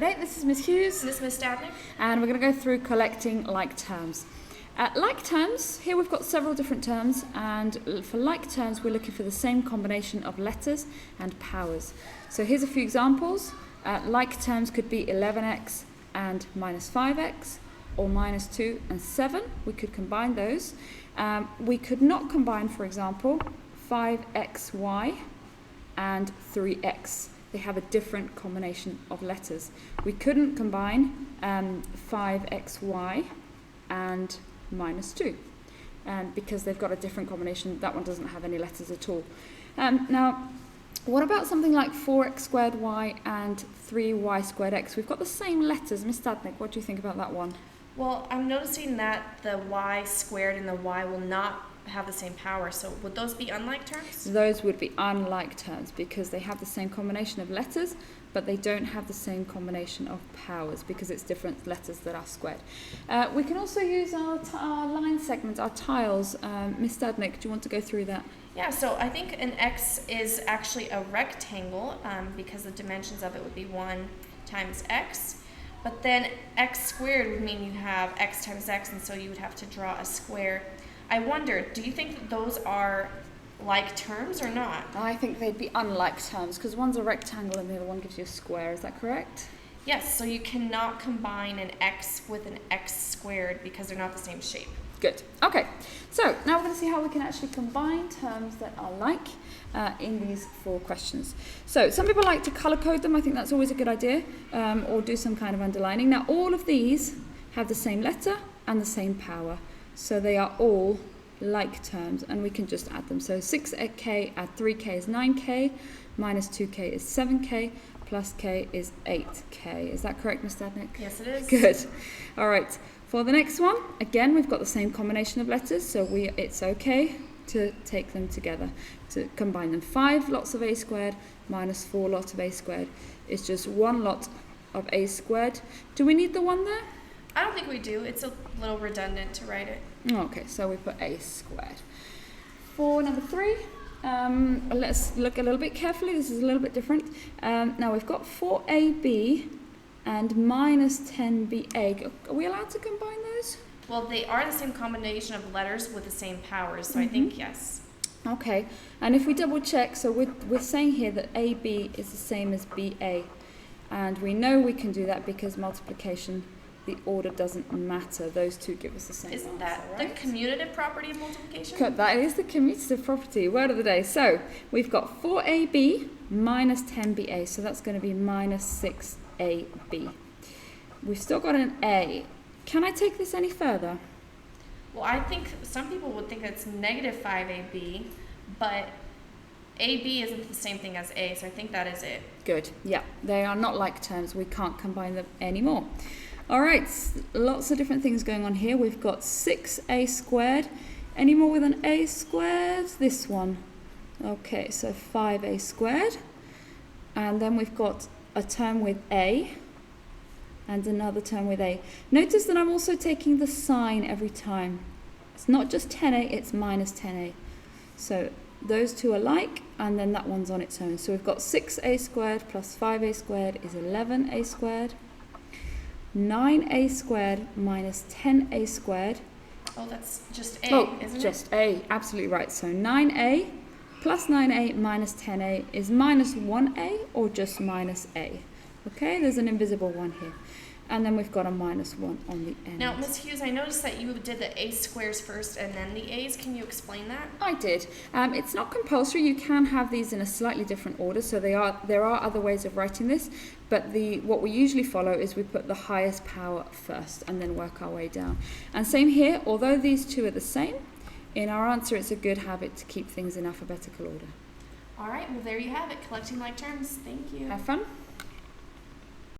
Hey, this is Miss Hughes. This is Miss Stadnick. And we're going to go through collecting like terms. Like terms, here we've got several different terms, and for like terms we're looking for the same combination of letters and powers. So here's a few examples. Like terms could be 11x and minus 5x, or minus 2 and 7. We could combine those. We could not combine, for example, 5xy and 3x. They have a different combination of letters. We couldn't combine 5xy and minus 2 because they've got a different combination. That one doesn't have any letters at all. Now, what about something like 4x squared y and 3y squared x? We've got the same letters. Miss Stadnick, what do you think about that one? Well, I'm noticing that the y squared and the y will not have the same power, so would those be unlike terms? Those would be unlike terms because they have the same combination of letters, but they don't have the same combination of powers because it's different letters that are squared. We can also use our line segments, our tiles. Miss Stadnick, do you want to go through that? Yeah, so I think an x is actually a rectangle because the dimensions of it would be 1 times x. But then x squared would mean you have x times x, and so you would have to draw a square. I wonder, do you think that those are like terms or not? I think they'd be unlike terms because one's a rectangle and the other one gives you a square. Is that correct? Yes, so you cannot combine an x with an x squared because they're not the same shape. Good. Okay, so now we're going to see how we can actually combine terms that are like in these 4 questions. So some people like to colour code them. I think that's always a good idea, or do some kind of underlining. Now all of these have the same letter and the same power. So they are all like terms, and we can just add them. So 6k add 3k is 9k, minus 2k is 7k, plus k is 8k. Is that correct, Ms. Stadnick? Yes, it is. Good. All right. For the next one, again, we've got the same combination of letters, so it's okay to take them together, to combine them. 5 lots of a squared minus 4 lots of a squared is just 1 lot of a squared. Do we need the 1 there? I don't think we do. It's a little redundant to write it. Okay, so we put a squared. For number 3, let's look a little bit carefully. This is a little bit different. Now we've got 4ab and minus 10ba. Are we allowed to combine those? Well, they are the same combination of letters with the same powers, so I think yes. Okay, and if we double check, so we're saying here that AB is the same as BA, and we know we can do that because multiplication, the order doesn't matter. Those two give us the same answer, Isn't that right? the commutative property of multiplication? That is the commutative property, word of the day. So we've got 4ab minus 10ba, so that's going to be minus 6ab. We've still got an a. Can I take this any further? Well, I think some people would think it's negative 5ab, but ab isn't the same thing as a, so I think that is it. Good. Yeah, they are not like terms. We can't combine them anymore. All right, lots of different things going on here. We've got 6a squared. Any more with an a squared? This one. Okay, so 5a squared. And then we've got a term with a and another term with a. Notice that I'm also taking the sign every time. It's not just 10a, it's minus 10a. So those two are like, and then that one's on its own. So we've got 6a squared plus 5a squared is 11a squared. 9a squared minus 10a squared. Oh, that's just a, isn't it? Just a, absolutely right. So 9a plus 9a minus 10a is minus 1a or just minus a. Okay, there's an invisible one here. And then we've got a minus 1 on the end. Now, Ms. Hughes, I noticed that you did the a squares first and then the a's. Can you explain that? I did. It's not compulsory. You can have these in a slightly different order. So there are other ways of writing this. But what we usually follow is we put the highest power first and then work our way down. And same here. Although these two are the same, in our answer it's a good habit to keep things in alphabetical order. All right, well, there you have it. Collecting like terms. Thank you. Have fun.